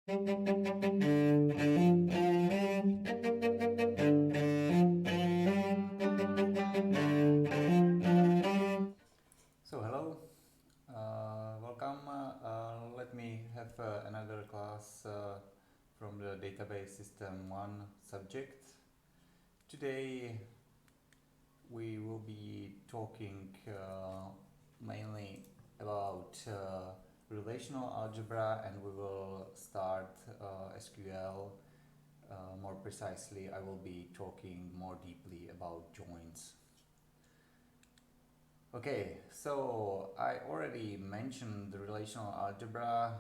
So hello, welcome. Let me have another class from the database system 1 subject. Today we will be talking mainly about relational algebra, and we will start SQL. More precisely, I will be talking more deeply about joins. Okay, so I already mentioned the relational algebra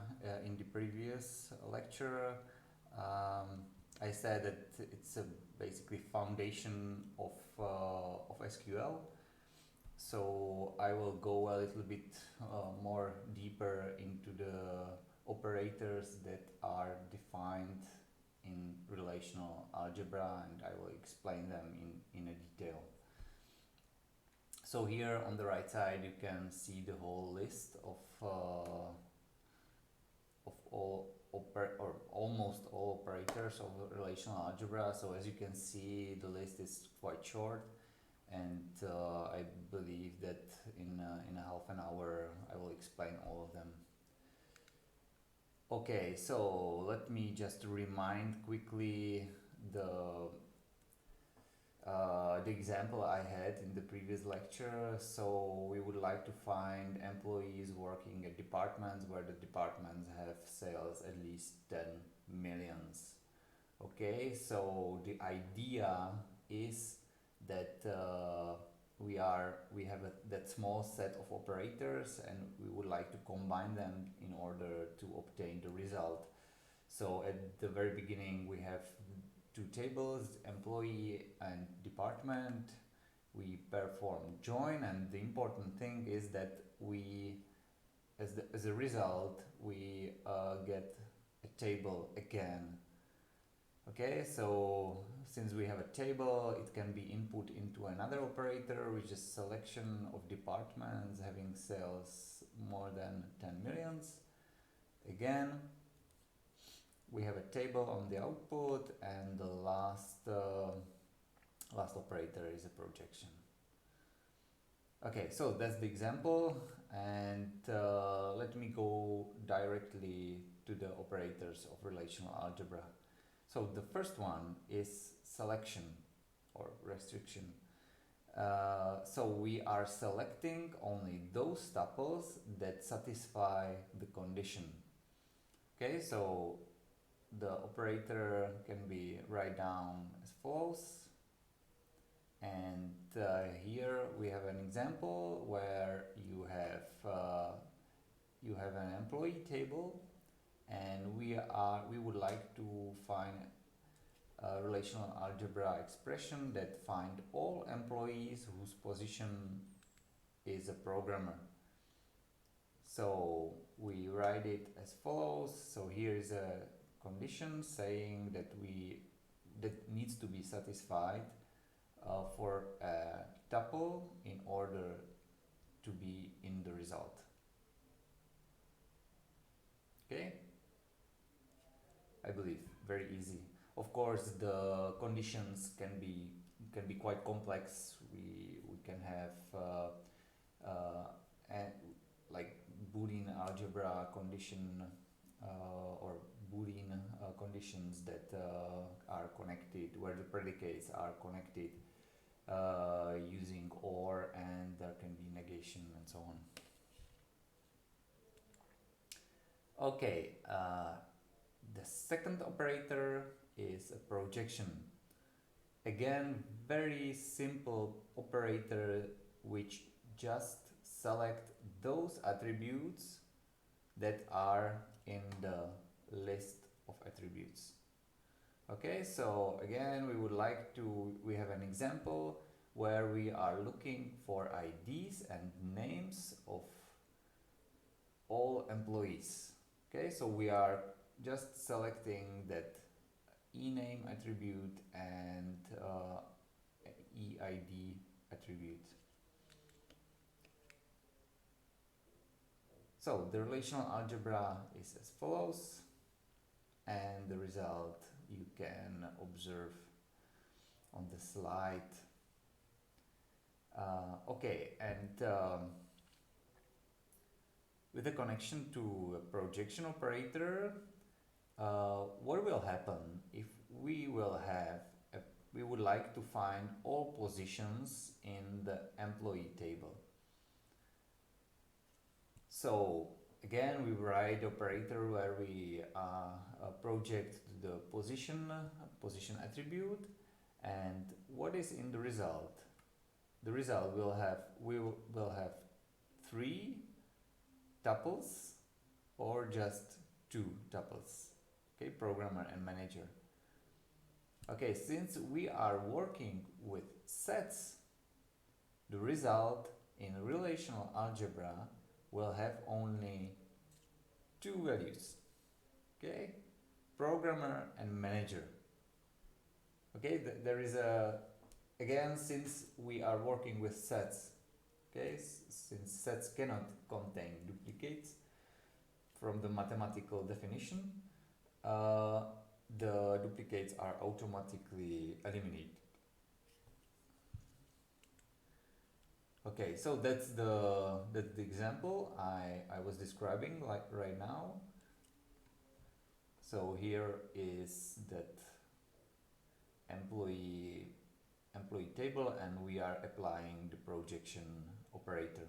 in the previous lecture. I said that it's a basically foundation of SQL. So I will go a little bit more deeper into the operators that are defined in relational algebra, and I will explain them in a detail. So here on the right side you can see the whole list of all or almost all operators of relational algebra. So as you can see, the list is quite short, and I believe that in a half an hour I will explain all of them. Okay, so let me just remind quickly the example I had in the previous lecture. So we would like to find employees working at departments where the departments have sales at least 10 millions. Okay, so the idea is that we have that small set of operators, and we would like to combine them in order to obtain the result. So at the very beginning we have two tables, employee and department. We perform join, and the important thing is that we, as a result, we get a table again. Okay, so since we have a table, it can be input into another operator, which is selection of departments having sales more than 10 millions. Again, we have a table on the output, and the last operator is a projection. Okay, so that's the example, and let me go directly to the operators of relational algebra. So the first one is selection or restriction. So we are selecting only those tuples that satisfy the condition. Okay, so the operator can be write down as follows. And here we have an example where you have an employee table, and we would like to find a relational algebra expression that find all employees whose position is a programmer. So we write it as follows. So here is a condition saying that needs to be satisfied for a tuple in order to be in the result. Okay, I believe very easy. Of course, the conditions can be quite complex. We can have like Boolean algebra condition or Boolean conditions that are connected, where the predicates are connected using OR, and there can be negation and so on. Okay, the second operator is a projection. Again, very simple operator which just select those attributes that are in the list of attributes. Okay, so again we have an example where we are looking for IDs and names of all employees. Okay, so we are just selecting that ename attribute and EID attribute. So the relational algebra is as follows. and the result you can observe on the slide. Okay, and with the connection to a projection operator, what will happen if we would like to find all positions in the employee table. So again, we write operator where we project the position attribute, and what is in the result? The result will have 3 tuples or just 2 tuples. Okay, programmer and manager. Okay, since we are working with sets, the result in relational algebra will have only 2 values. Okay, programmer and manager. Okay, there is again, since we are working with sets, okay, since sets cannot contain duplicates from the mathematical definition, the duplicates are automatically eliminated. Okay, so that's the example I was describing like right now. So here is that employee table, and we are applying the projection operator.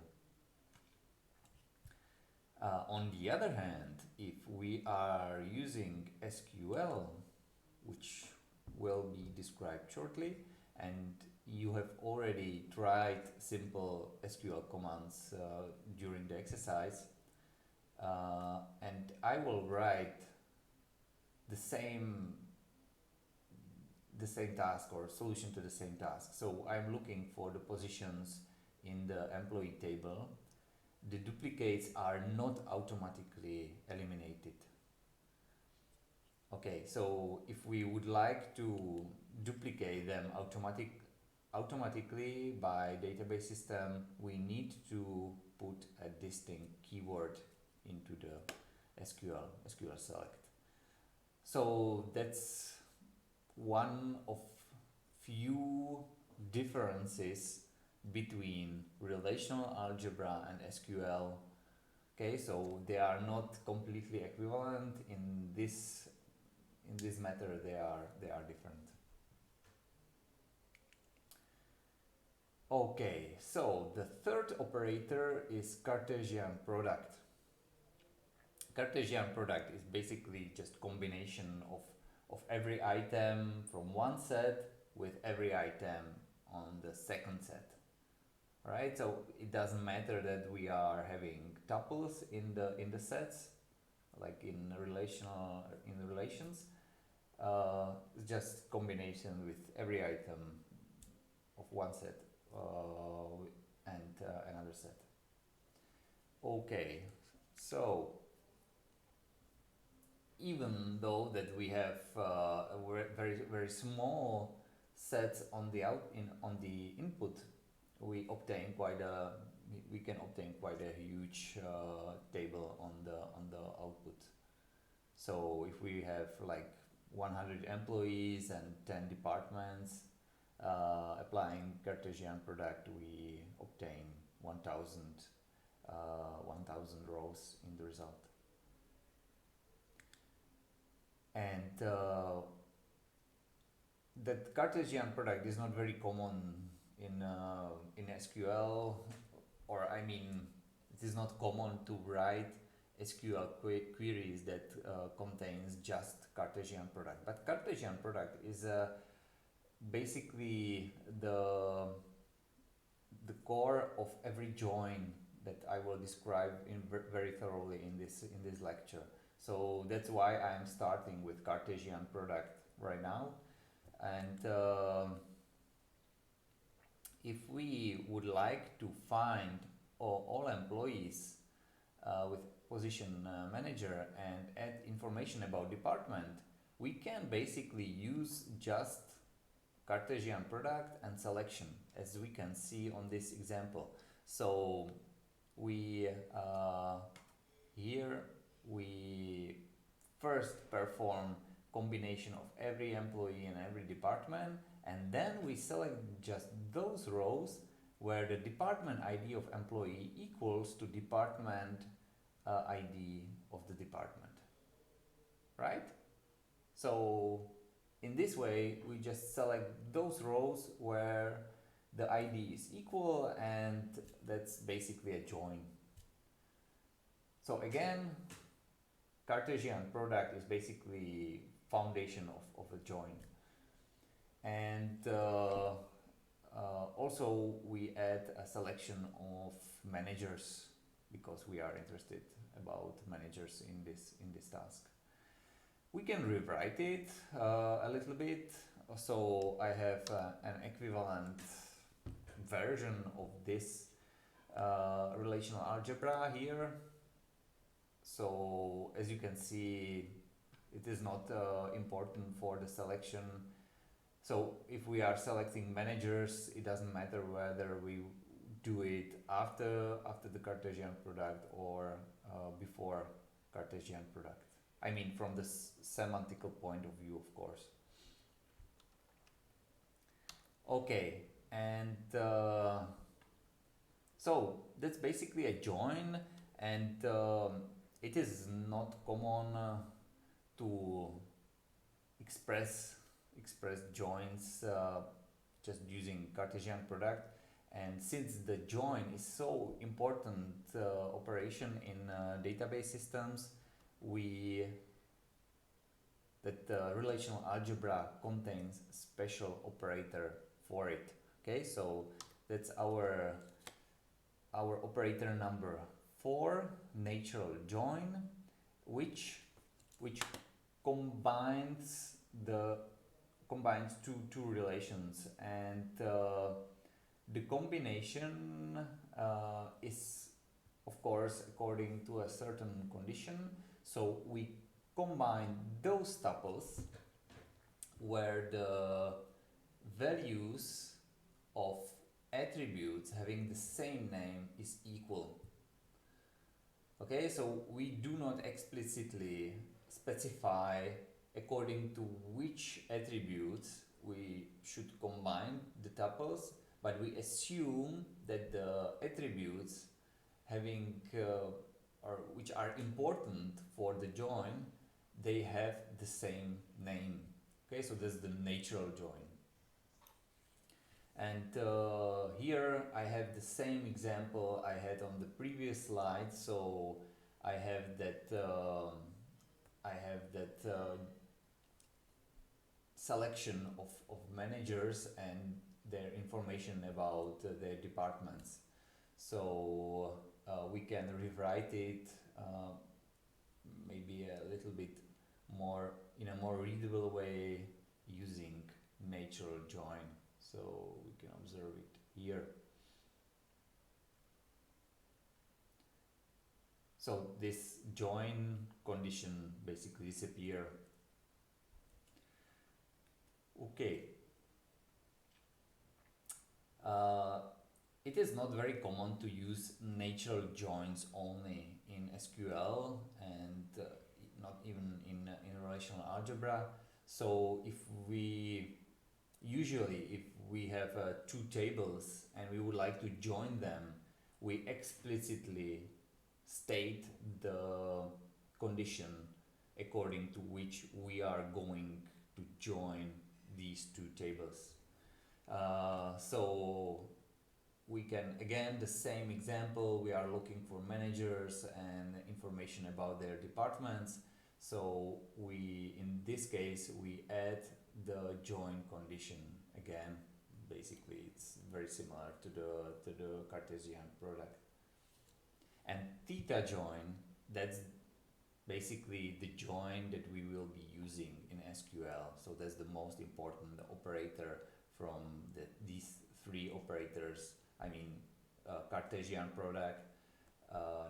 On the other hand, if we are using SQL, which will be described shortly, and you have already tried simple SQL commands during the exercise, and I will write the same task or solution to the same task. So I'm looking for the positions in the employee table. The duplicates are not automatically eliminated. Okay, so if we would like to duplicate them automatically by database system, we need to put a distinct keyword into the SQL select. So that's one of few differences between relational algebra and SQL. Okay, so they are not completely equivalent in this matter. They are different. Okay, so the third operator is Cartesian product. Cartesian product is basically just combination of every item from one set with every item on the second set. Right, so it doesn't matter that we are having tuples in the sets, like in relations. It's just combination with every item of one set and another set. Okay, so even though that we have very small sets on the input, we can obtain quite a huge table on the output. So if we have like 100 employees and 10 departments, applying Cartesian product, we obtain 1000 rows in the result. And that Cartesian product is not very common in SQL, or I mean, it is not common to write SQL queries that contains just Cartesian product. But Cartesian product is basically the core of every join that I will describe very thoroughly in this lecture. So that's why I'm starting with Cartesian product right now. And if we would like to find all employees with position manager and add information about department, we can basically use just Cartesian product and selection, as we can see on this example. So we here we first perform combination of every employee in every department, and then we select just those rows where the department ID of employee equals to department ID of the department, right? So in this way, we just select those rows where the ID is equal, and that's basically a join. So again, Cartesian product is basically foundation of a join. And also we add a selection of managers because we are interested about managers in this task. We can rewrite it a little bit. So I have an equivalent version of this relational algebra here. So as you can see, it is not important for the selection. So if we are selecting managers, it doesn't matter whether we do it after the Cartesian product or before Cartesian product. I mean, from the semantical point of view, of course. Okay, and so that's basically a join, and it is not common to express joins just using Cartesian product. And since the join is so important operation in database systems, relational algebra contains special operator for it. Okay, so that's our operator number 4, natural join, which combines two relations, and the combination is of course according to a certain condition. So we combine those tuples where the values of attributes having the same name is equal. Okay, so we do not explicitly specify according to which attributes we should combine the tuples, but we assume that the attributes having or which are important for the join, they have the same name. Okay, so that's the natural join. And here I have the same example I had on the previous slide. So I have that selection of managers and their information about their departments. So we can rewrite it maybe a little bit more in a more readable way using natural join. So we can observe it here. So this join condition basically disappear. Okay. It is not very common to use natural joins only in SQL and not even in relational algebra. So if we have two tables and we would like to join them, we explicitly state the condition according to which we are going to join these two tables. So we can, again, the same example, we are looking for managers and information about their departments. So in this case, we add the join condition again. Basically, it's very similar to the Cartesian product. And theta join, that's basically the join that we will be using in SQL. So that's the most important operator from these three operators. I mean, Cartesian product,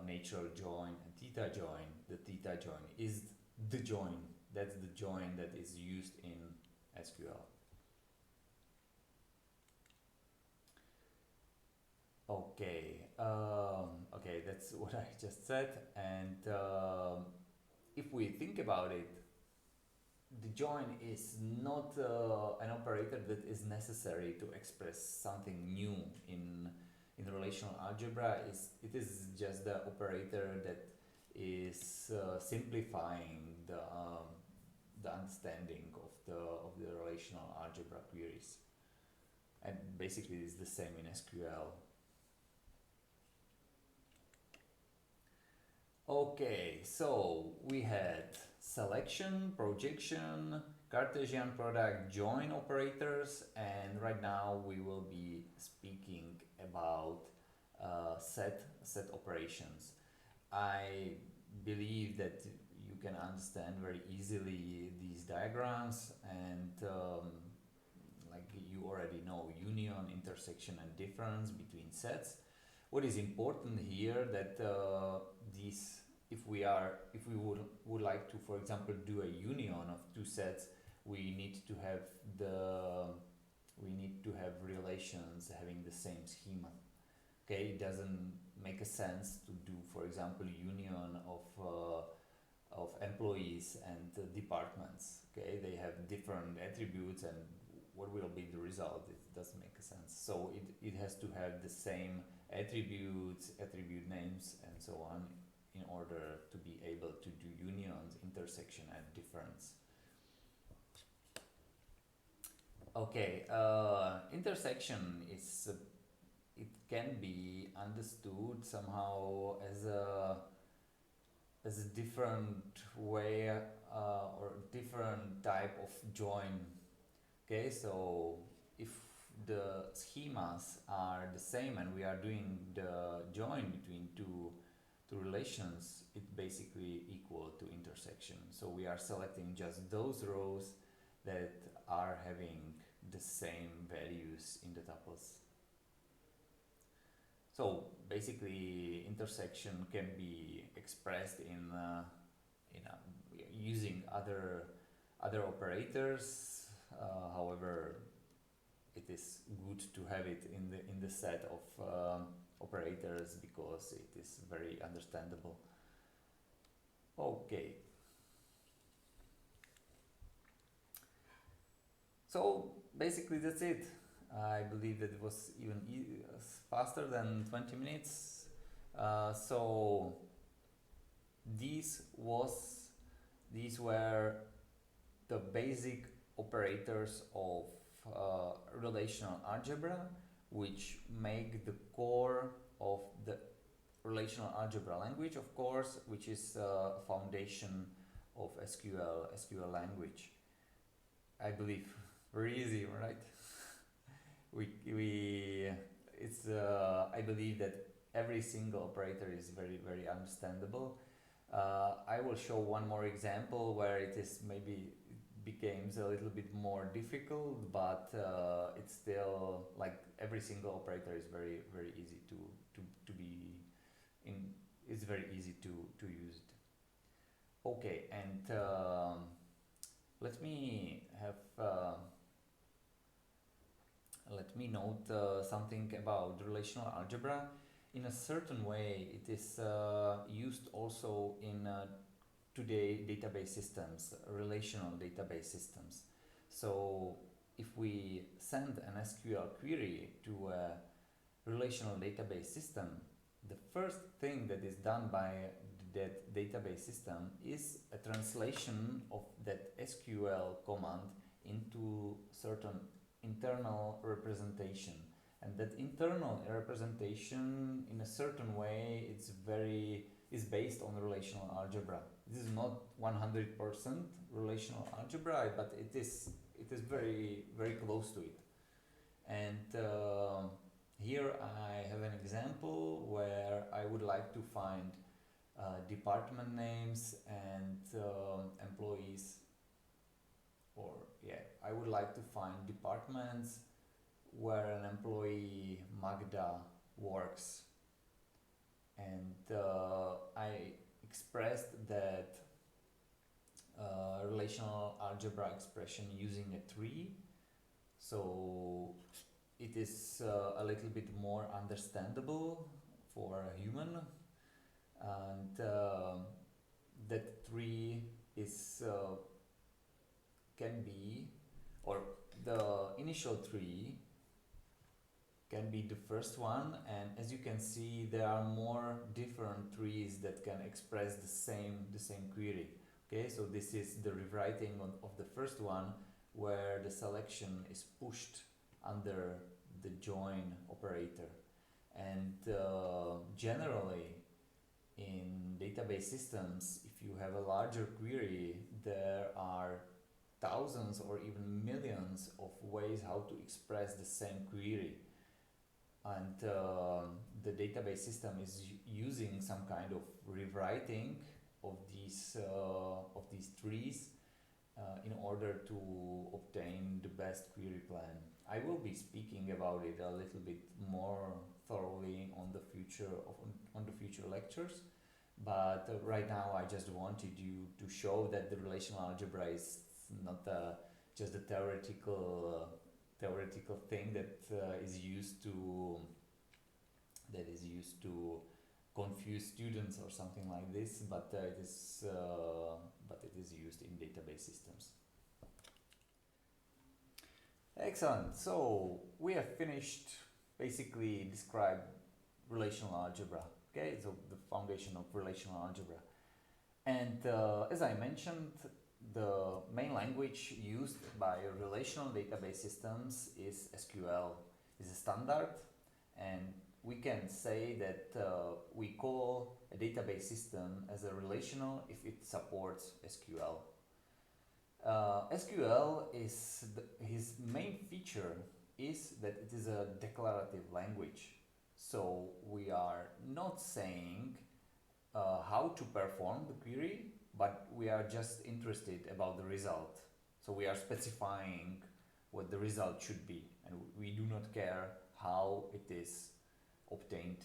natural join, and theta join. The theta join is the join. That's the join that is used in SQL. Okay, okay, that's what I just said. And if we think about it, the join is not an operator that is necessary to express something new in relational algebra. It is just the operator that is simplifying the understanding of the relational algebra queries, and basically it's the same in SQL. Okay, so we had selection, projection, Cartesian product, join operators, and right now we will be speaking about set operations. I believe that you can understand very easily these diagrams, and like you already know union, intersection, and difference between sets. What is important here that these, if we would like to, for example, do a union of two sets, we need to have relations having the same schema. Okay, it doesn't make a sense to do, for example, union of employees and departments. Okay, they have different attributes, and what will be the result? It doesn't make a sense. So it has to have the same attributes, attribute names, and so on, in order to be able to do unions, intersection, and difference. Okay, intersection is it can be understood somehow as a different way or different type of join. Okay, so if the schemas are the same and we are doing the join between two relations, it basically equal to intersection. So we are selecting just those rows that are having the same values in the tuples. So basically intersection can be expressed in using other operators. However, it is good to have it in the set of operators because it is very understandable. Okay. So basically that's it. I believe that it was even faster than 20 minutes. So these were the basic operators of relational algebra, which make the core of the relational algebra language, of course, which is a foundation of SQL language. I believe very easy, right? I believe that every single operator is very understandable. I will show one more example where it is maybe becomes a little bit more difficult, but it's still like every single operator is very easy to be in. It's very easy to use it. Okay, and let me note something about relational algebra. In a certain way, it is used also in today database systems, relational database systems. So if we send an SQL query to a relational database system, the first thing that is done by that database system is a translation of that SQL command into certain internal representation, and that internal representation in a certain way is based on relational algebra. This is not 100% relational algebra, but it is very close to it. And here I have an example where I would like to find department names and employees, or I would like to find departments where an employee Magda works, and I expressed that relational algebra expression using a tree, so it is a little bit more understandable for a human, and that tree is can be, or the initial tree can be the first one, and as you can see there are more different trees that can express the same query. Okay, so this is the rewriting of the first one, where the selection is pushed under the join operator. And generally in database systems, if you have a larger query, there are thousands or even millions of ways how to express the same query, and the database system is using some kind of rewriting of these trees in order to obtain the best query plan. I will be speaking about it a little bit more thoroughly on the future lectures, but right now I just wanted you to show that the relational algebra is not just a theoretical thing that is used to confuse students or something like this, but it is used in database systems. Excellent. So we have finished basically describe relational algebra. Okay, so the foundation of relational algebra, and as I mentioned, the main language used by relational database systems is SQL. It's a standard, and we can say that we call a database system as a relational if it supports SQL. SQL is his main feature is that it is a declarative language. So we are not saying how to perform the query, but we are just interested about the result. So we are specifying what the result should be, and we do not care how it is obtained.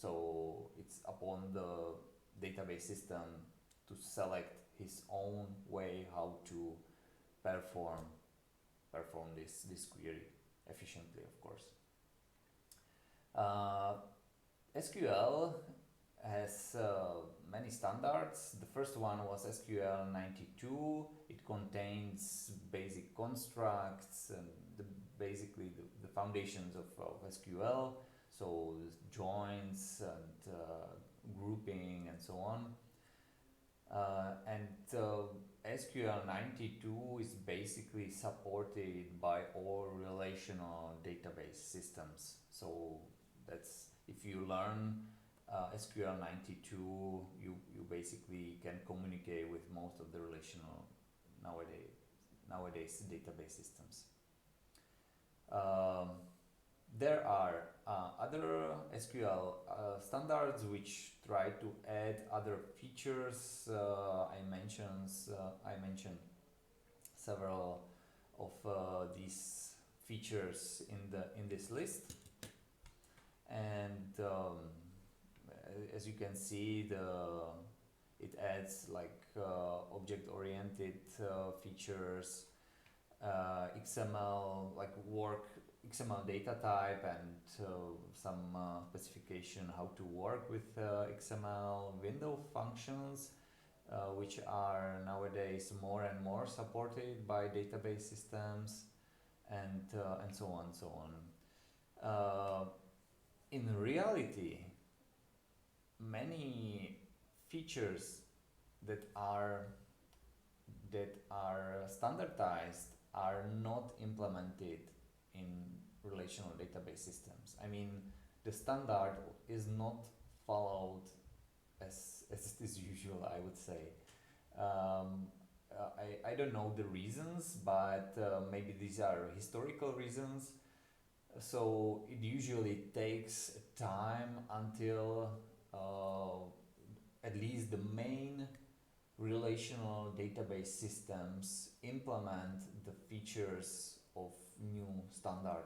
So it's upon the database system to select his own way how to perform this query efficiently, of course. SQL has many standards. The first one was SQL 92. It contains basic constructs and basically the foundations of SQL, so joins and grouping and so on. And SQL 92 is basically supported by all relational database systems. So that's, if you learn SQL 92, you basically can communicate with most of the relational nowadays database systems. There are other SQL standards which try to add other features. I mentioned several of these features in this list, and as you can see, it adds like object-oriented features, XML like XML data type, and some specification how to work with XML window functions, which are nowadays more and more supported by database systems, and so on and so on. In reality, many features that are standardized are not implemented in relational database systems. I mean, the standard is not followed as it is usual, I would say. I don't know the reasons, but maybe these are historical reasons. So it usually takes time until at least the main relational database systems implement the features of new standard.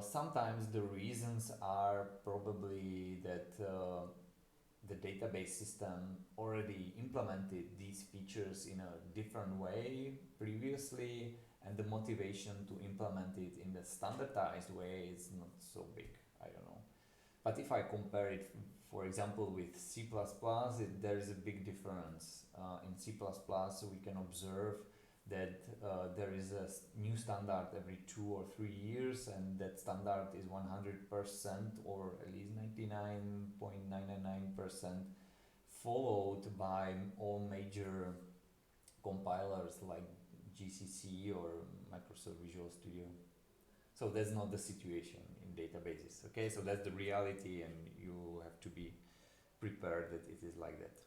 Sometimes the reasons are probably that the database system already implemented these features in a different way previously, and the motivation to implement it in the standardized way is not so big. I don't know. But if I compare it, for example, with C++, there is a big difference. In C++, we can observe that there is a new standard every 2 or 3 years, and that standard is 100% or at least 99.999% followed by all major compilers like GCC or Microsoft Visual Studio. So that's not the situation in databases. Okay, so that's the reality, and you have to be prepared that it is like that.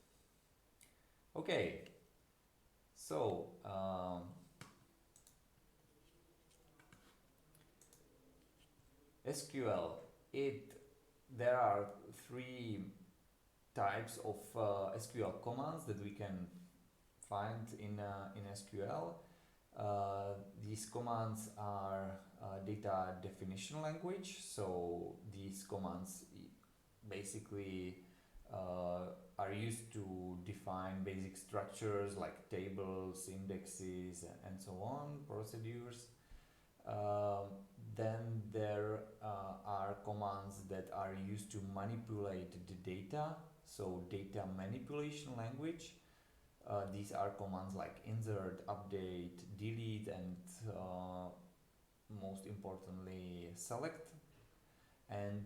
Okay, so SQL. There are three types of SQL commands that we can find in SQL. These commands are data definition language. So these commands basically are used to define basic structures like tables, indexes, and so on, procedures. Then there are commands that are used to manipulate the data, so data manipulation language. These are commands like insert, update, delete, and most importantly select. And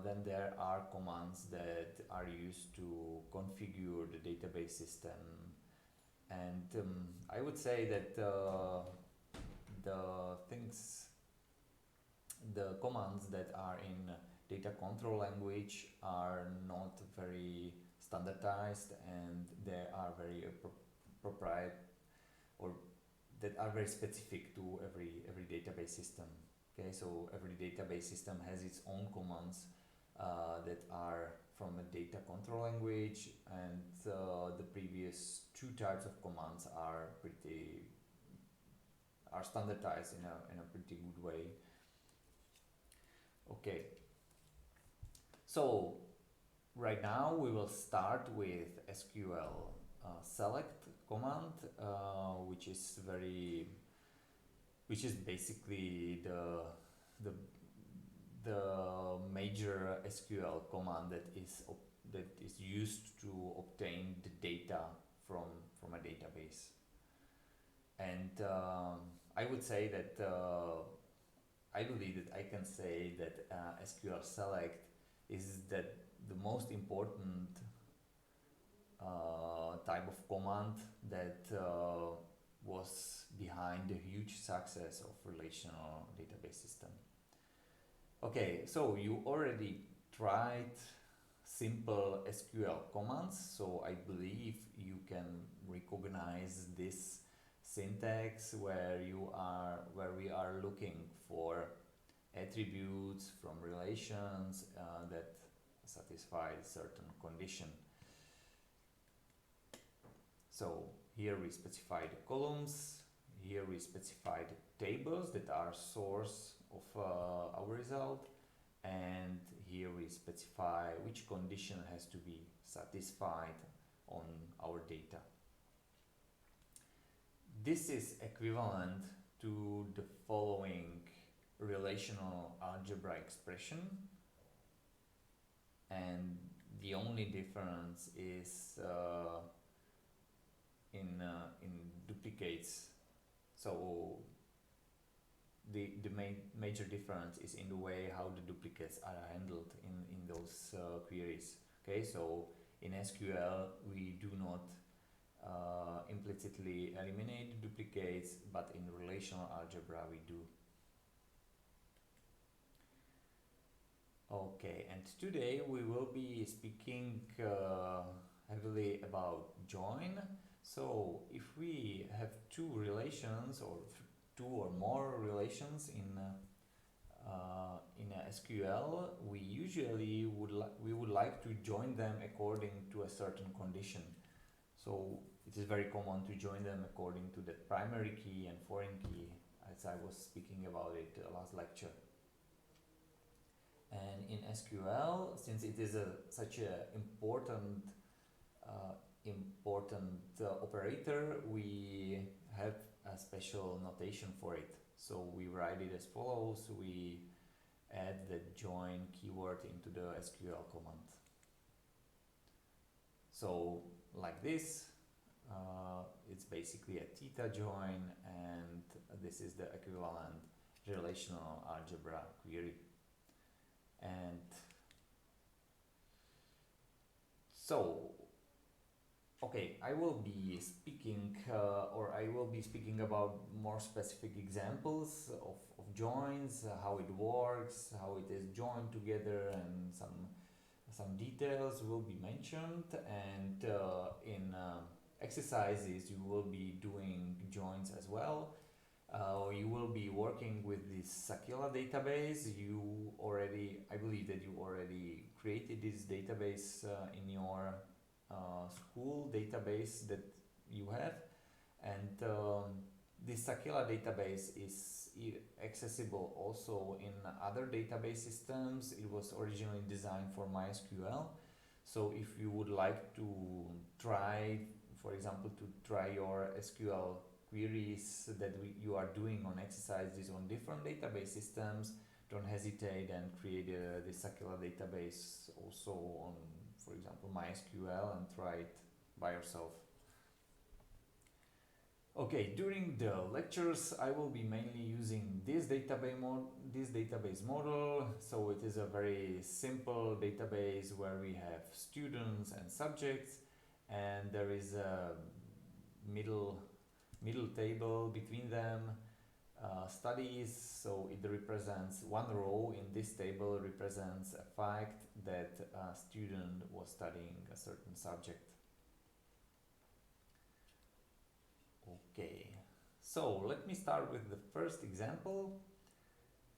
then there are commands that are used to configure the database system. And I would say that the commands that are in data control language are not very standardized, and they are very proprietary, or that are very specific to every database system. Okay, so every database system has its own commands that are from a data control language, and the previous two types of commands are standardized in a pretty good way. Okay, so right now we will start with SQL select command, which is basically the major SQL command that is used to obtain the data from a database. And I would say that I believe that I can say that SQL select is that the most important type of command that was behind the huge success of relational database system. Okay, so you already tried simple SQL commands, so I believe you can recognize this syntax where we are looking for attributes from relations that satisfy certain condition. So here we specify the columns, here we specify the tables that are source of our result, and here we specify which condition has to be satisfied on our data. This is equivalent to the following relational algebra expression, and the only difference is in duplicates. So the major difference is in the way how the duplicates are handled in those queries. Okay, so in SQL we do not implicitly eliminate duplicates, but in relational algebra we do. Okay, and today we will be speaking heavily about join. So if we have two relations or two or more relations in SQL, we usually would like to join them according to a certain condition. So it is very common to join them according to the primary key and foreign key, as I was speaking about it last lecture. And in SQL, since it is such an important operator, we have a special notation for it. So we write it as follows: we add the join keyword into the SQL command. So like this, It's basically a theta join, and this is the equivalent relational algebra query. And so, okay, I will be speaking about more specific examples of joins, how it works, how it is joined together, and some details will be mentioned. And in exercises, you will be doing joins as well. You will be working with this Sakila database. I believe that you already created this database in your school database that you have, and this Sakila database is accessible also in other database systems. It was originally designed for MySQL, so if you would like to try, for example, your SQL queries that you are doing on exercises on different database systems, don't hesitate and create this Sakila database also on, for example, MySQL, and try it by yourself. Okay, during the lectures I will be mainly using this database model. So it is a very simple database where we have students and subjects, and there is a middle table between them, studies. So it represents one row in this table represents a fact that a student was studying a certain subject. Okay, so let me start with the first example.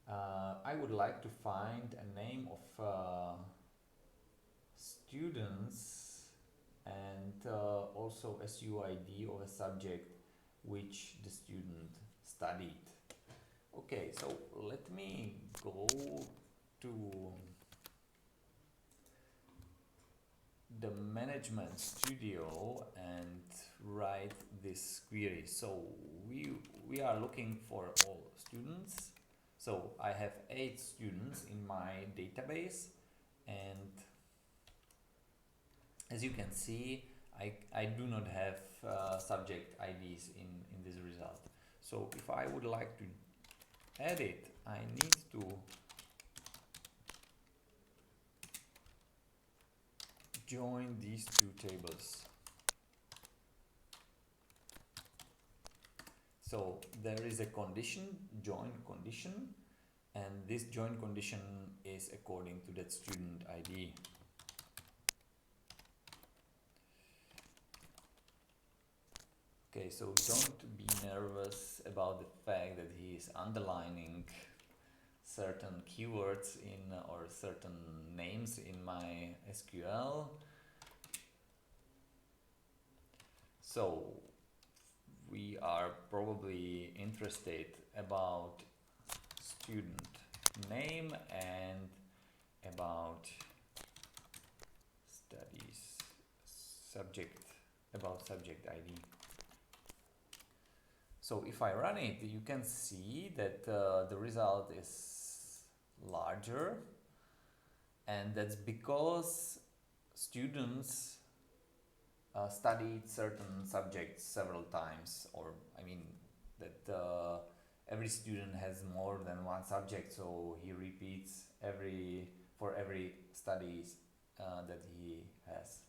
I would like to find a name of students and also SUID of a subject which the student studied. Okay, so let me go to the management studio and write this query. So we are looking for all students. So I have 8 students in my database, and as you can see, I do not have subject IDs in this result. So if I would like to add it, I need to join these two tables. So there is a condition, join condition, and this join condition is according to that student ID. Okay, so don't be nervous about the fact that he is underlining certain keywords in or certain names in my SQL. So we are probably interested about student name and about studies subject ID. So if I run it, you can see that the result is larger, and that's because students studied certain subjects several times, or I mean that every student has more than one subject, so he repeats for every studies that he has.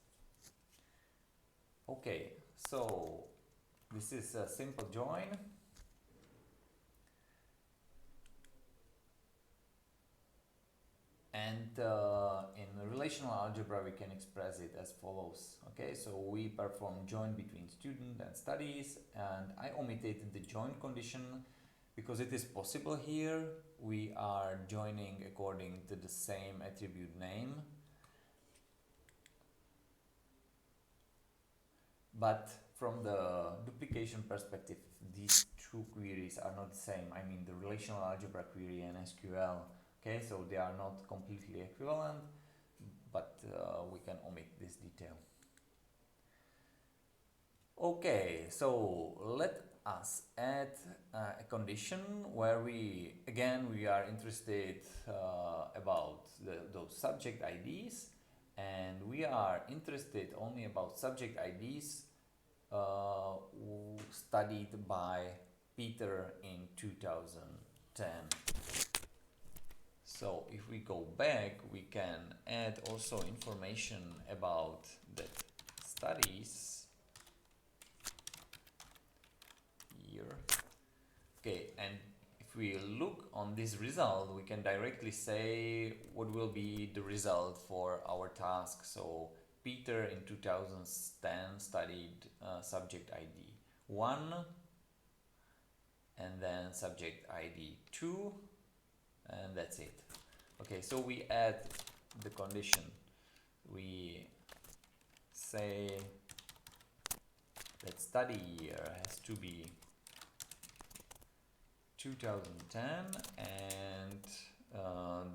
Okay, so this is a simple join. And in relational algebra we can express it as follows. Okay, so we perform join between student and studies, and I omitted the join condition because it is possible here. We are joining according to the same attribute name, but from the duplication perspective, these two queries are not the same. I mean the relational algebra query and SQL. Okay, so they are not completely equivalent, but we can omit this detail. Okay, so let us add a condition where we are interested about those subject IDs, and we are interested only about subject IDs studied by Peter in 2010. So if we go back, we can add also information about that studies here. Okay, and if we look on this result, we can directly say what will be the result for our task. So Peter in 2010 studied subject ID 1 and then subject ID 2, and that's it. Okay, so we add the condition. We say that study year has to be 2010 and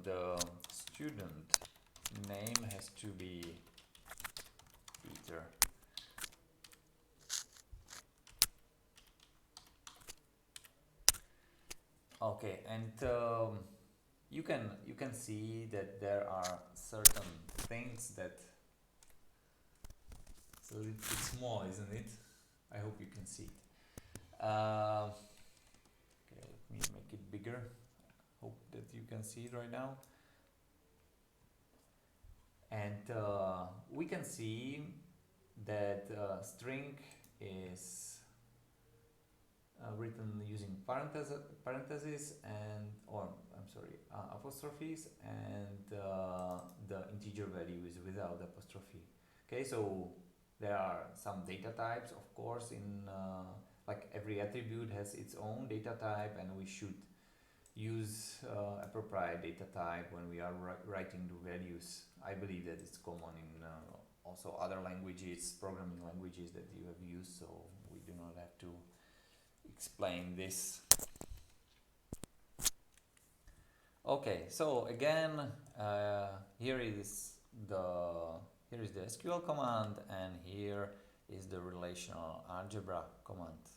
the student name has to be Peter. Okay, and you can see that there are certain things that it's a little bit small, isn't it? I hope you can see it. Okay, let me make it bigger. Hope that you can see it right now. And we can see that string is written using parentheses and apostrophes, and the integer value is without apostrophe. Okay, so there are some data types, of course, in like every attribute has its own data type, and we should use appropriate data type when we are writing the values. I believe that it's common in also other languages, programming languages that you have used, so we do not have to explain this. Okay, so again, here is the SQL command, and here is the relational algebra command.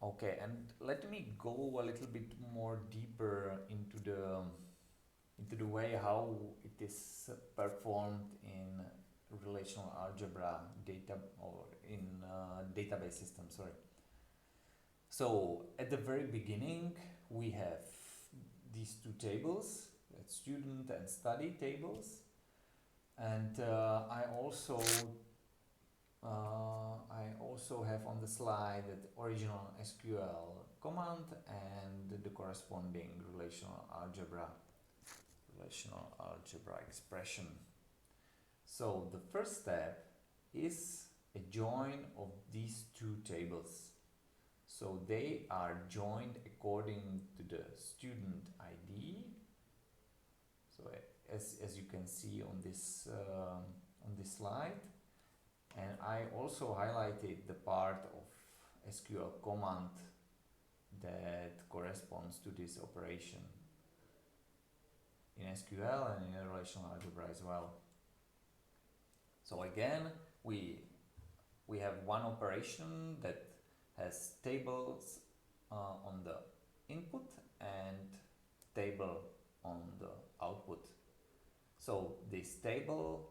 Okay, and let me go a little bit more deeper into the way how it is performed in relational algebra data, or in database system, sorry. So at the very beginning we have these two tables, student and study tables, and I also have on the slide the original SQL command and the corresponding relational algebra expression. So the first step is a join of these two tables. So they are joined according to the student ID. So as you can see on this slide, and I also highlighted the part of SQL command that corresponds to this operation in SQL and in relational algebra as well. So again, we have one operation that has tables on the input and table on the output. So this table,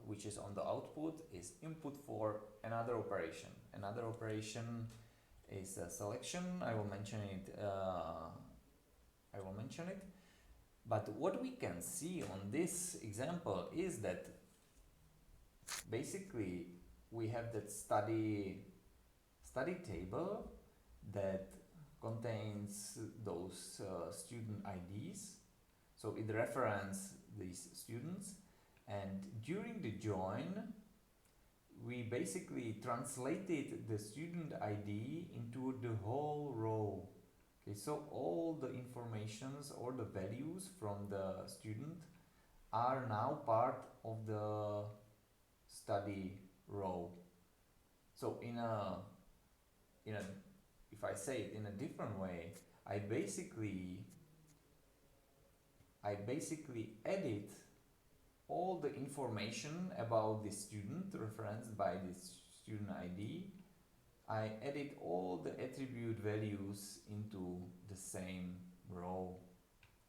which is on the output, is input for another operation. Another operation is a selection. I will mention it. But what we can see on this example is that basically we have that study table that contains those student IDs. So it references these students, and during the join we basically translated the student ID into the whole row. Okay, so all the informations or the values from the student are now part of the study row. So if I say it in a different way, I basically edit all the information about the student referenced by this student ID. I edit all the attribute values into the same row.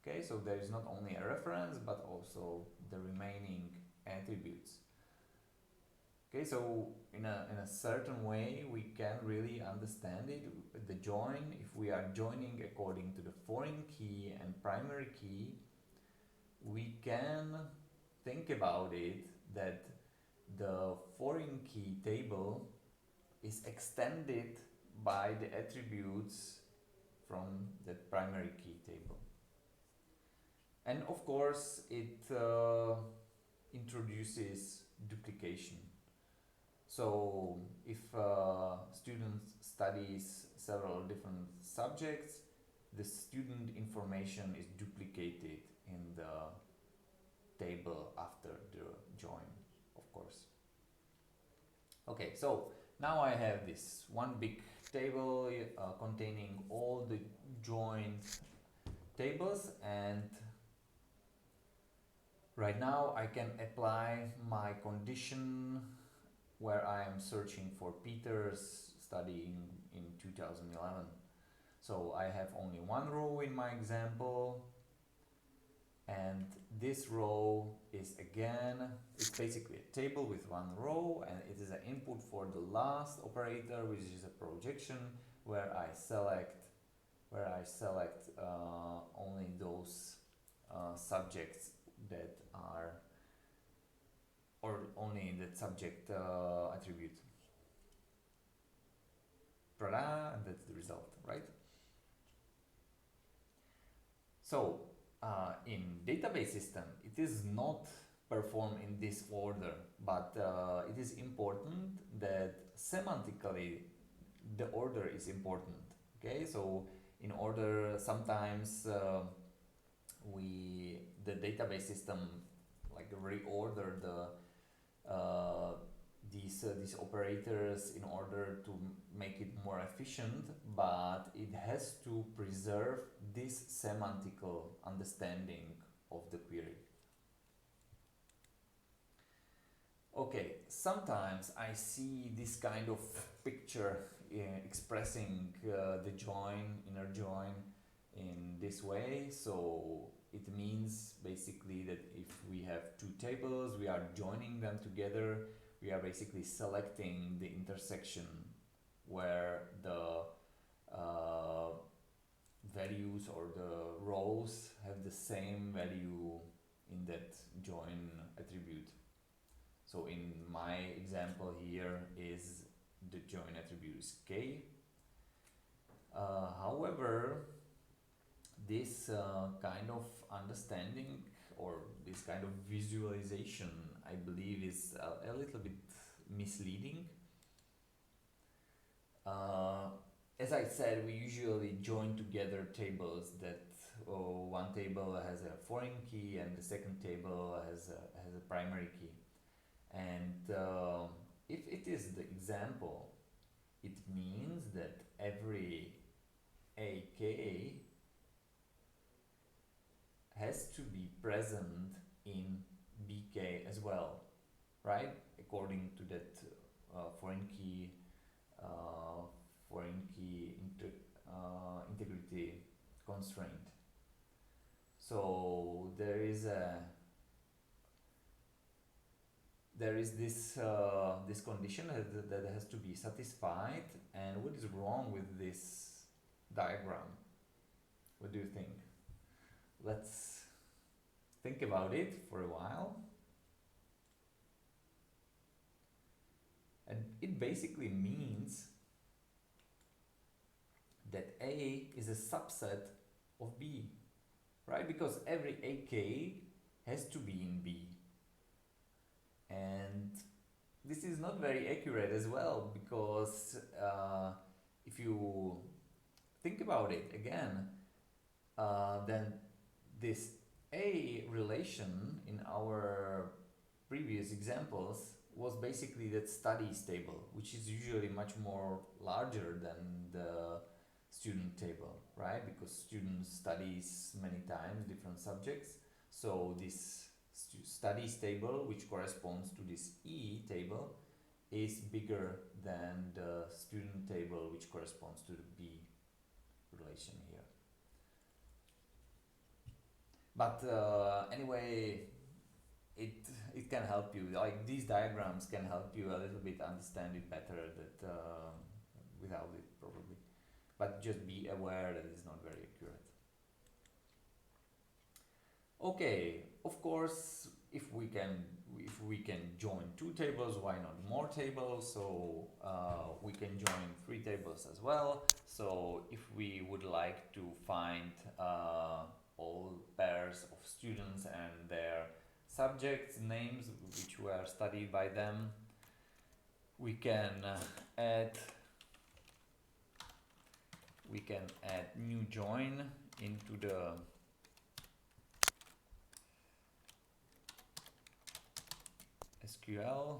Okay, so there is not only a reference but also the remaining attributes. Okay, so in a certain way we can really understand it, the join. If we are joining according to the foreign key and primary key, we can think about it that the foreign key table is extended by the attributes from the primary key table. And of course it introduces duplication. So if a student studies several different subjects, the student information is duplicated in the table after the join, of course. Okay, so now I have this one big table containing all the joined tables, and right now I can apply my condition where I am searching for Peters studying in 2011. So I have only one row in my example, and this row is again, it's basically a table with one row, and it is an input for the last operator, which is a projection, where I select only those subjects that are, or only that subject attribute. Ta-da, and that's the result, right? So in database system, it is not performed in this order, but it is important that semantically the order is important. Okay, so in order, sometimes the database system like reorder these operators in order to make it more efficient, but it has to preserve this semantical understanding of the query. Okay, sometimes I see this kind of picture expressing the join, inner join in this way. So it means basically that if we have two tables, we are joining them together, we are basically selecting the intersection where the values or the rows have the same value in that join attribute. So in my example here is the join attribute is k. However, this kind of understanding or this kind of visualization, I believe, is a little bit misleading. As I said, we usually join together tables that one table has a foreign key and the second table has a primary key. And if it is the example, it means that every AK has to be present in BK as well, right? According to that foreign key integrity constraint. So there is this condition that has to be satisfied. And what is wrong with this diagram? What do you think? Let's think about it for a while. And it basically means that A is a subset of B, right? Because every AK has to be in B. And this is not very accurate as well, because if you think about it again, then this A relation in our previous examples was basically that studies table, which is usually much more larger than the student table, right? Because students studies many times different subjects. So this studies table, which corresponds to this E table, is bigger than the student table, which corresponds to the B relation here. But anyway, it can help you. Like these diagrams can help you a little bit understand it better. That without it probably, but just be aware that it's not very accurate. Okay, of course, if we can join two tables, why not more tables? So we can join three tables as well. So if we would like to find all pairs of students and their subjects names which were studied by them, we can add new join into the SQL.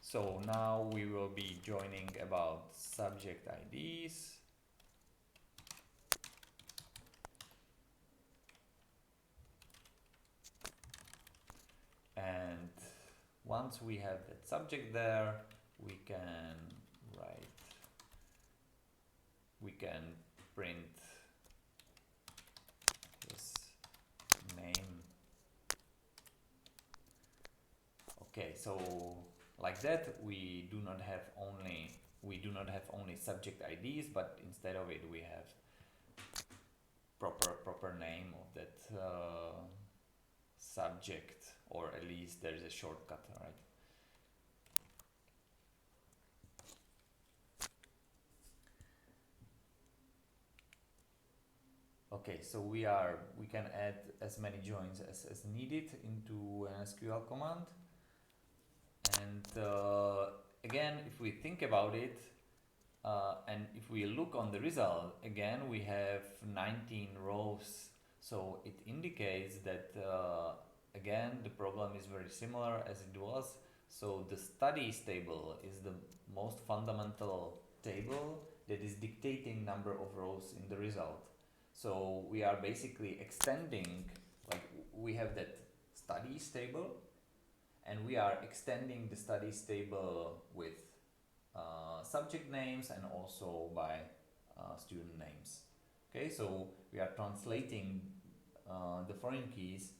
So now we will be joining about subject IDs. And once we have that subject there, we can print his name. Okay, so like that we do not have only subject IDs, but instead of it we have proper name of that subject, or at least there is a shortcut, right? Okay, so we can add as many joins as needed into an SQL command. And again, if we think about it, and if we look on the result, again we have 19 rows. So it indicates that again the problem is very similar as it was. So the studies table is the most fundamental table that is dictating number of rows in the result. So we are basically extending, like we have that studies table, and we are extending the studies table with subject names and also by student names. Okay, so we are translating the foreign keys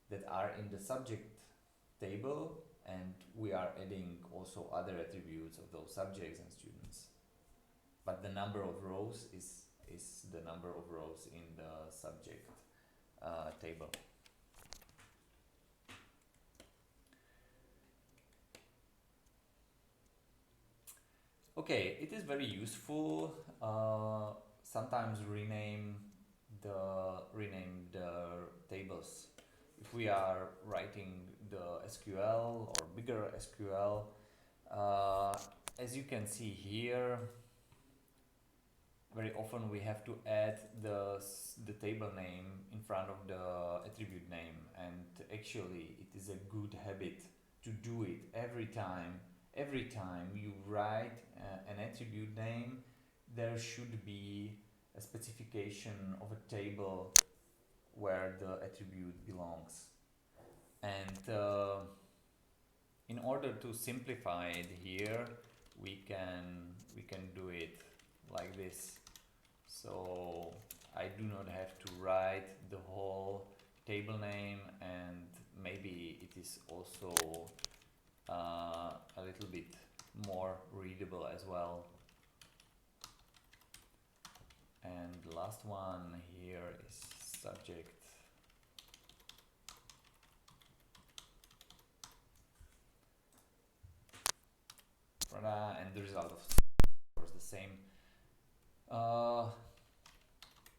that are in the subject table, and we are adding also other attributes of those subjects and students. But the number of rows is the number of rows in the subject table. Okay, it is very useful. Sometimes rename the tables. If we are writing the SQL or bigger SQL, as you can see here, very often we have to add the table name in front of the attribute name, and actually it is a good habit to do it every time. Every time you write an attribute name, there should be a specification of a table where the attribute belongs. And in order to simplify it here, we can do it like this. So I do not have to write the whole table name, and maybe it is also a little bit more readable as well. And the last one here is subject. And the result of course the same.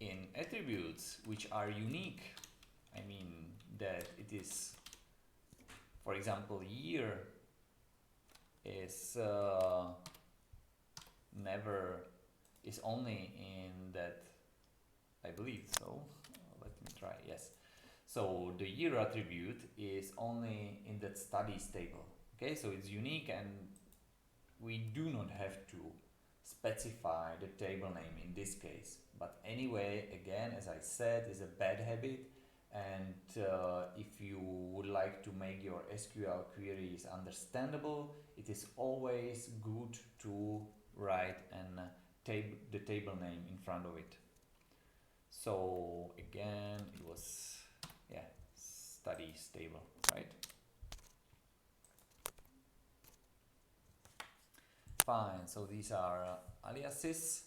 In attributes which are unique, I mean that it is, for example, year is only in that, I believe so. Let me try. Yes. So the year attribute is only in that studies table. Okay, so it's unique, and we do not have to specify the table name in this case. But anyway, again, as I said, is a bad habit. And if you would like to make your SQL queries understandable, it is always good to write the table name in front of it. So again, it was, yeah, study stable, right? Fine, so these are aliases.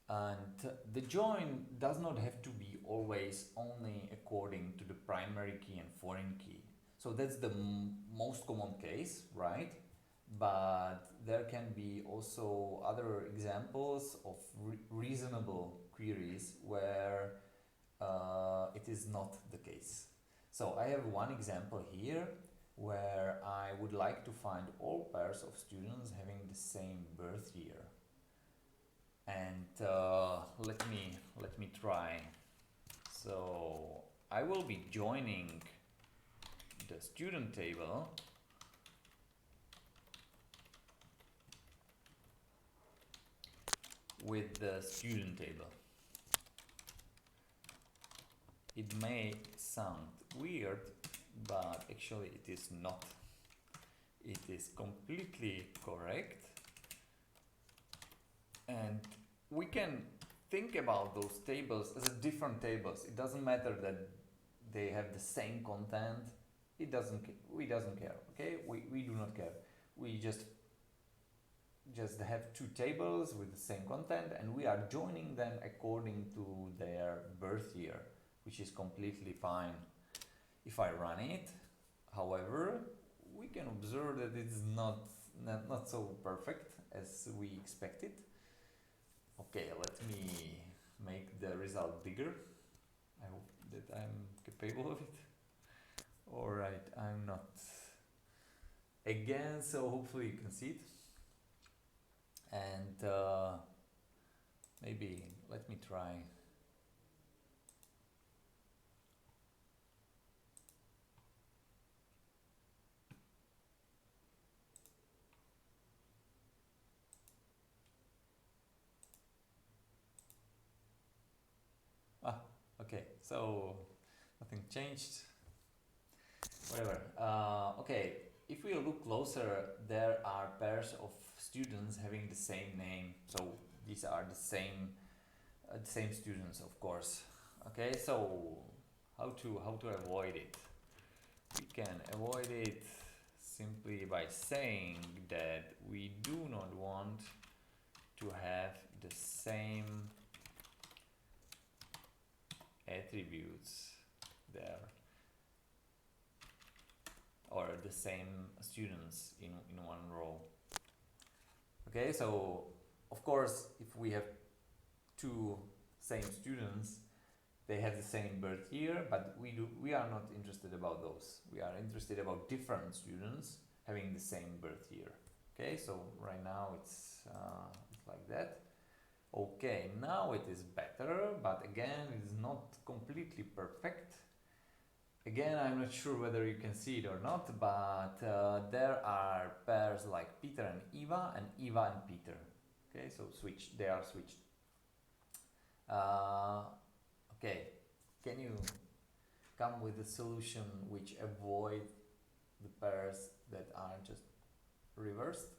And the join does not have to be always only according to the primary key and foreign key. So that's the most common case, right? But there can be also other examples of reasonable queries where it is not the case. So I have one example here where I would like to find all pairs of students having the same birth year. And let me try. So I will be joining the student table with the student table. It may sound weird, but actually it is not. It is completely correct. And we can think about those tables as different tables. It doesn't matter that they have the same content. We doesn't care, okay? We do not care. We just have two tables with the same content, and we are joining them according to their birth year, which is completely fine. If I run it, however, we can observe that it's not so perfect as we expected. Okay, let me make the result bigger. I hope that I'm capable of it. Alright, I'm not. Again, so hopefully you can see it. And maybe let me try. Okay, so nothing changed. Whatever. Okay, if we look closer, there are pairs of students having the same name. So these are the same students, of course. Okay, so how to avoid it? We can avoid it simply by saying that we do not want to have the same attributes there, or the same students in one row. Okay, so of course if we have two same students, they have the same birth year, but we are not interested about those. We are interested about different students having the same birth year. Okay, so right now it's like that. Okay, now it is better, but again it is not completely perfect. Again, I'm not sure whether you can see it or not, but there are pairs like Peter and Eva and Peter. Okay, so they are switched. Okay, can you come with a solution which avoid the pairs that are just reversed?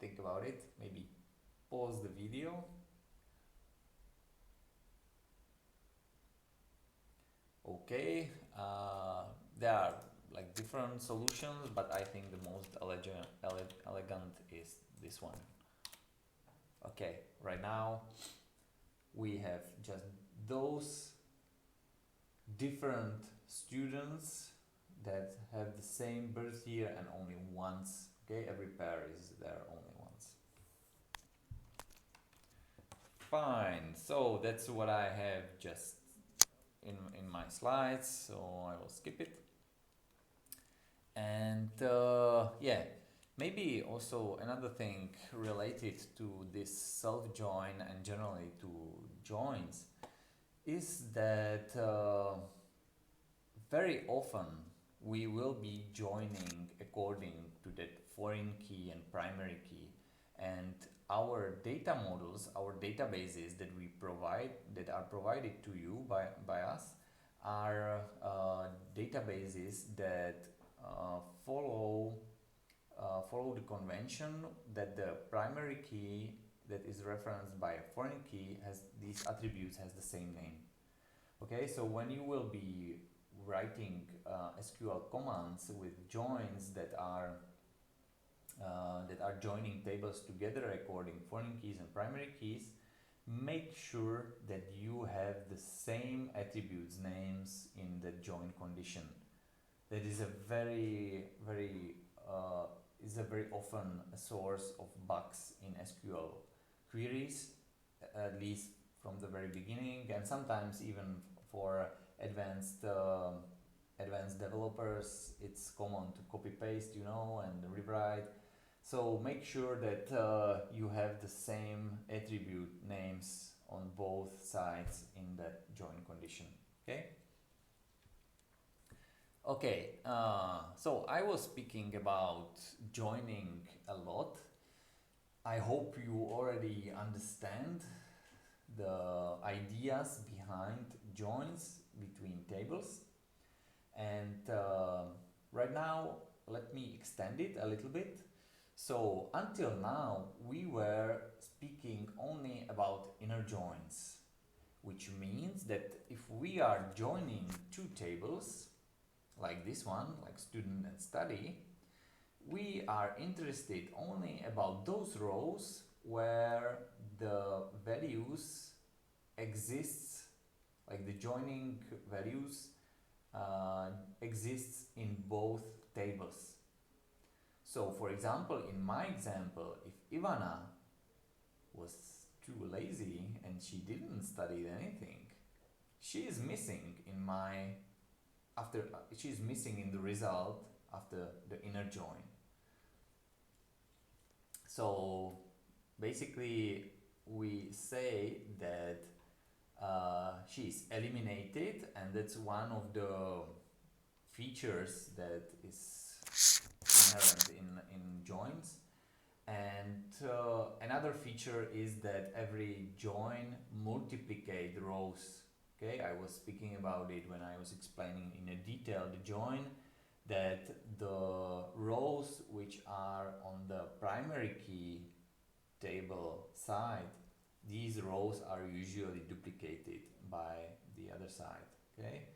Think about it, maybe pause the video. Okay, there are like different solutions, but I think the most elegant is this one. Okay, right now we have just those different students that have the same birth year and only once. Okay, every pair is there only once. Fine, so that's what I have just in my slides, so I will skip it. And yeah, maybe also another thing related to this self-join and generally to joins is that very often we will be joining according to that foreign key and primary key, and our data models, our databases that we provide, that are provided to you by us, are databases that follow the convention that the primary key that is referenced by a foreign key has these attributes has the same name. Okay, so when you will be writing SQL commands with joins that are joining tables together according foreign keys and primary keys, make sure that you have the same attributes names in the join condition. That is a very often a source of bugs in SQL queries, at least from the very beginning, and sometimes even for advanced developers, it's common to copy paste, and rewrite. So make sure that you have the same attribute names on both sides in that join condition. Okay. Okay, so I was speaking about joining a lot. I hope you already understand the ideas behind joins between tables. And right now, let me extend it a little bit. So until now, we were speaking only about inner joins, which means that if we are joining two tables, like this one, like student and study, we are interested only about those rows where the values exists, like the joining values exists in both tables. So for example, in my example, if Ivana was too lazy and she didn't study anything, she is missing in my she's missing in the result after the inner join. So basically we say that she's eliminated, and that's one of the features that is inherent in joins. And another feature is that every join multiplicates rows. Okay, I was speaking about it when I was explaining in a detail the join, that the rows which are on the primary key table side, these rows are usually duplicated by the other side. Okay,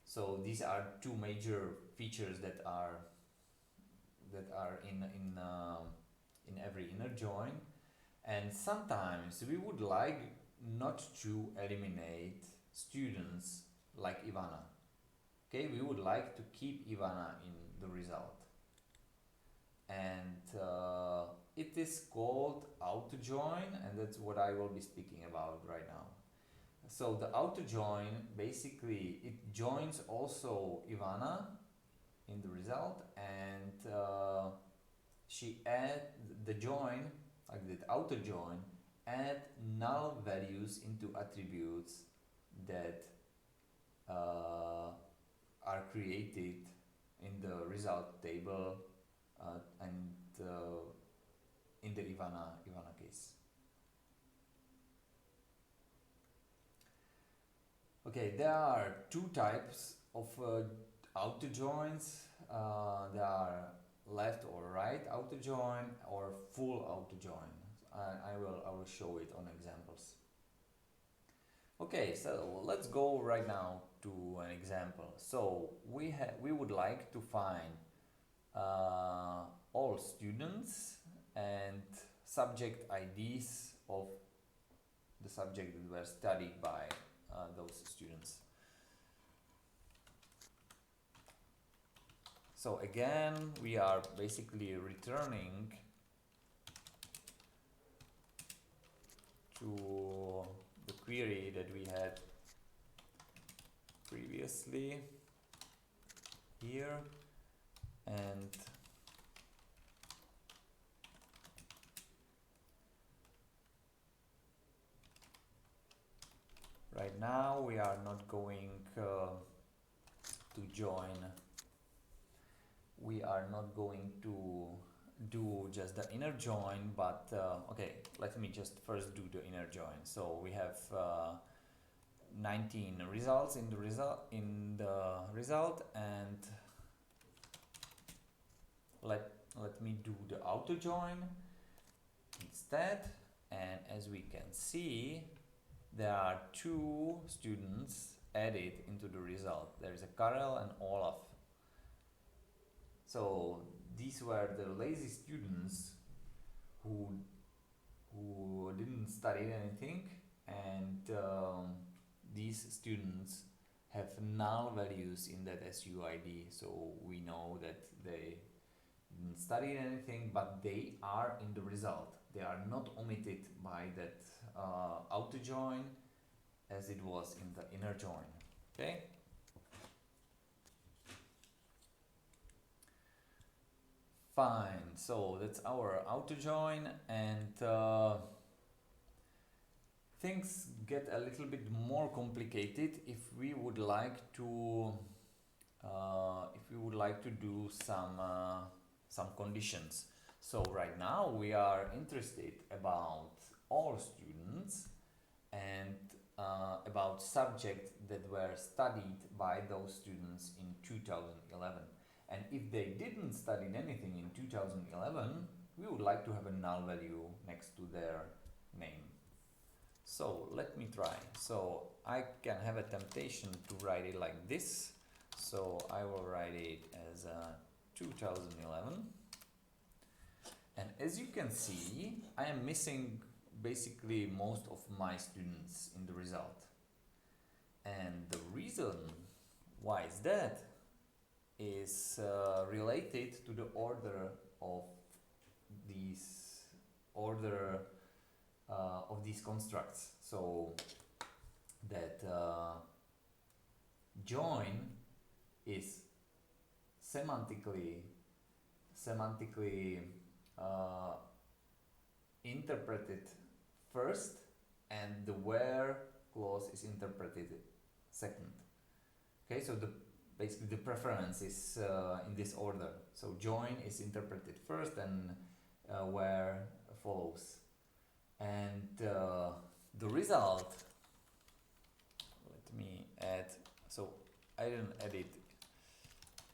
so these are two major features that are in every inner join. And sometimes we would like not to eliminate students like Ivana. Okay, we would like to keep Ivana in the result, and it is called auto join, and that's what I will be speaking about right now. So the auto join, basically it joins also Ivana in the result, and she add the join, like that auto join, add null values into attributes that are created in the result table and in the Ivana case. Okay, there are two types of auto joins. There are left or right auto join or full auto join. I will show it on examples. Okay, so let's go right now to an example. So we would like to find all students and subject IDs of the subject that were studied by those students. So again, we are basically returning to the query that we had previously here, and right now we are not going to join. We are not going to do just the inner join, but okay, let me just first do the inner join. So we have 19 results in the result, and let me do the auto join instead, and as we can see, there are two students added into the result. There is a Karel and Olaf. So these were the lazy students who didn't study anything, and these students have null values in that SUID, so we know that they didn't study anything, but they are in the result. They are not omitted by that outer join as it was in the inner join. Okay? Fine, so that's our outer join, and things get a little bit more complicated if we would like to do some conditions. So right now we are interested about all students and about subjects that were studied by those students in 2011. And if they didn't study anything in 2011, we would like to have a null value next to their name. So let me try. So I can have a temptation to write it like this. So I will write it as 2011. And as you can see, I am missing basically most of my students in the result. And the reason why is that is related to the order of these constructs. So that join is semantically interpreted first, and the where clause is interpreted second. Okay, so basically the preference is in this order. So join is interpreted first, and where follows. And the result, let me add, so I didn't edit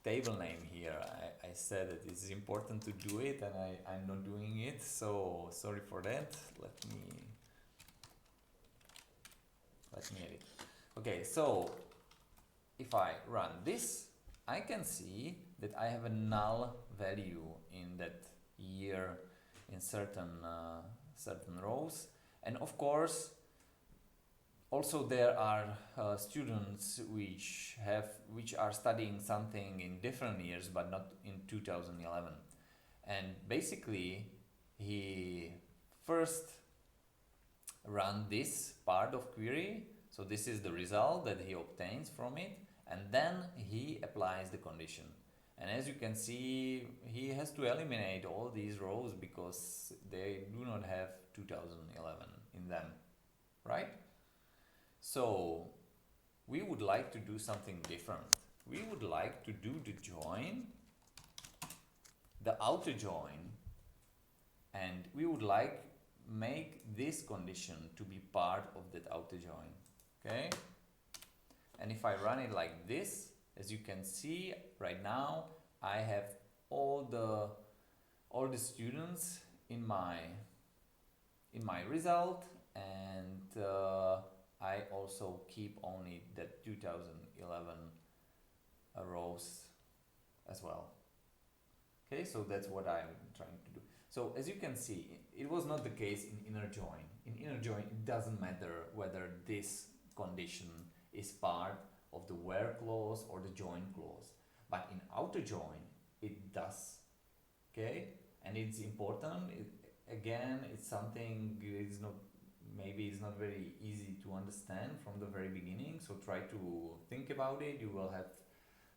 table name here. I said that it's important to do it, and I'm not doing it, so sorry for that. Let me edit. Okay, so if I run this, I can see that I have a null value in that year in certain rows, and of course also there are students which are studying something in different years but not in 2011, and basically he first run this part of query, so this is the result that he obtains from it, and then he applies the condition. And as you can see, he has to eliminate all these rows because they do not have 2011 in them, right? So we would like to do something different. We would like to do the join, the outer join, and we would like make this condition to be part of that outer join. Okay? And if I run it like this, as you can see right now, I have all the students in my result, and I also keep only the 2011 rows as well. Okay, so that's what I'm trying to do. So as you can see, it was not the case in inner join. In inner join, it doesn't matter whether this condition is part of the where clause or the join clause. But in outer join, it does. Okay? And it's important. Again, it's something maybe it's not very easy to understand from the very beginning. So try to think about it. You will have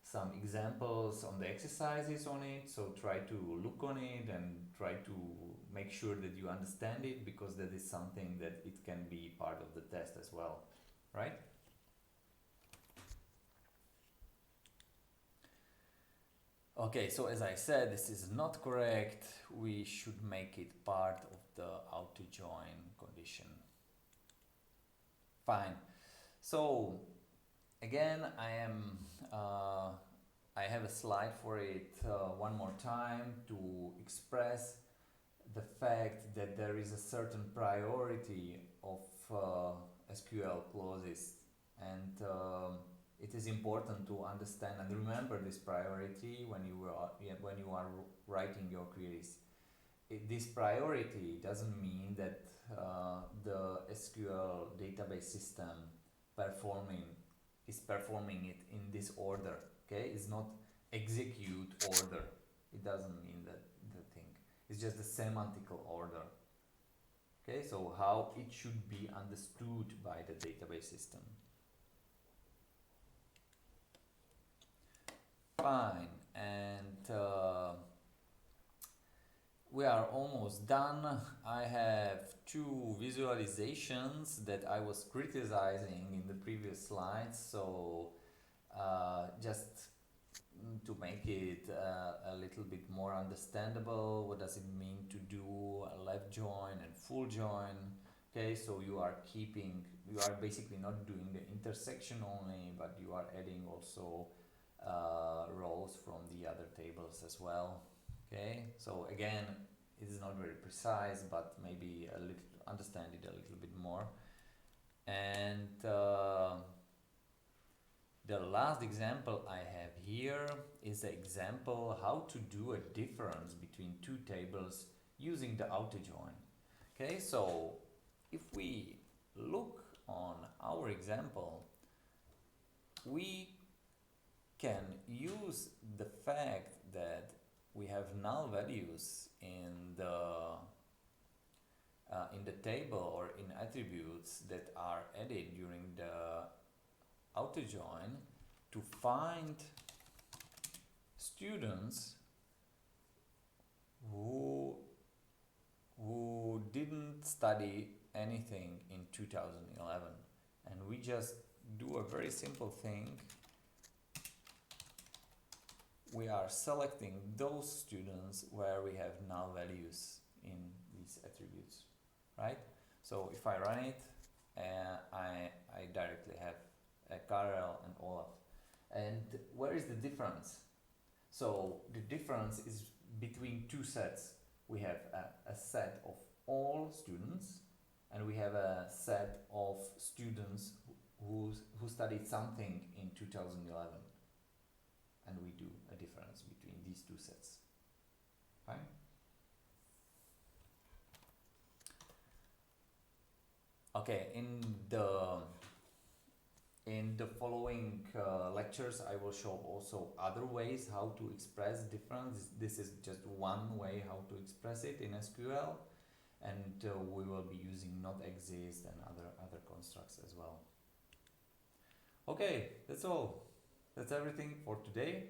some examples on the exercises on it. So try to look on it and try to make sure that you understand it, because that is something that it can be part of the test as well, right? Okay, so as I said, this is not correct. We should make it part of the outer join condition. Fine. So again, I have a slide for it one more time to express the fact that there is a certain priority of SQL clauses, and it is important to understand and remember this priority when you are writing your queries. This priority doesn't mean that the SQL database system is performing it in this order. Okay, it's not execute order. It doesn't mean that the thing. It's just the semantical order. Okay, so how it should be understood by the database system. Fine, and we are almost done. I have two visualizations that I was criticizing in the previous slides, so just to make it a little bit more understandable, what does it mean to do a left join and full join? Okay, so you are basically not doing the intersection only, but you are adding also rows from the other tables as well. Okay, so again, it is not very precise, but maybe understand it a little bit more. And the last example I have here is an example how to do a difference between two tables using the auto join. Okay, so if we look on our example, we can use the fact that we have null values in the table or in attributes that are added during the auto join to find students who didn't study anything in 2011, and we just do a very simple thing. We are selecting those students where we have null values in these attributes, right? So if I run it, I directly have Karel and Olaf. And where is the difference? So the difference is between two sets. We have a set of all students, and we have a set of students who studied something in 2011. And we do a difference between these two sets. Fine? Okay, in the following lectures I will show also other ways how to express difference. This is just one way how to express it in SQL, and we will be using not exist and other constructs as well. Okay, that's all. That's everything for today.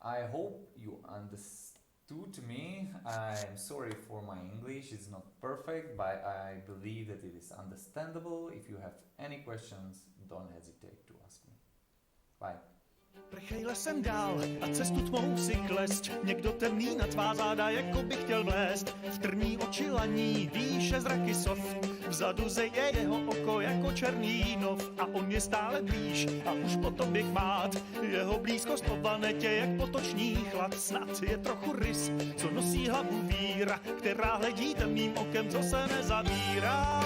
I hope you understood me. I'm sorry for my English, it's not perfect, but I believe that it is understandable. If you have any questions, don't hesitate to ask me. Bye. Prchej lesem dál a cestu tmou si klesť. Někdo temný na tvá záda, jako by chtěl vlézt. V trní oči laní, výše zraky sov. Vzadu zeje jeho oko jako černý nov. A on je stále blíž a už po tobě chmát. Jeho blízkost po planetě jak potoční chlad. Snad je trochu rys, co nosí hlavu víra, která hledí temným okem, co se nezavírá.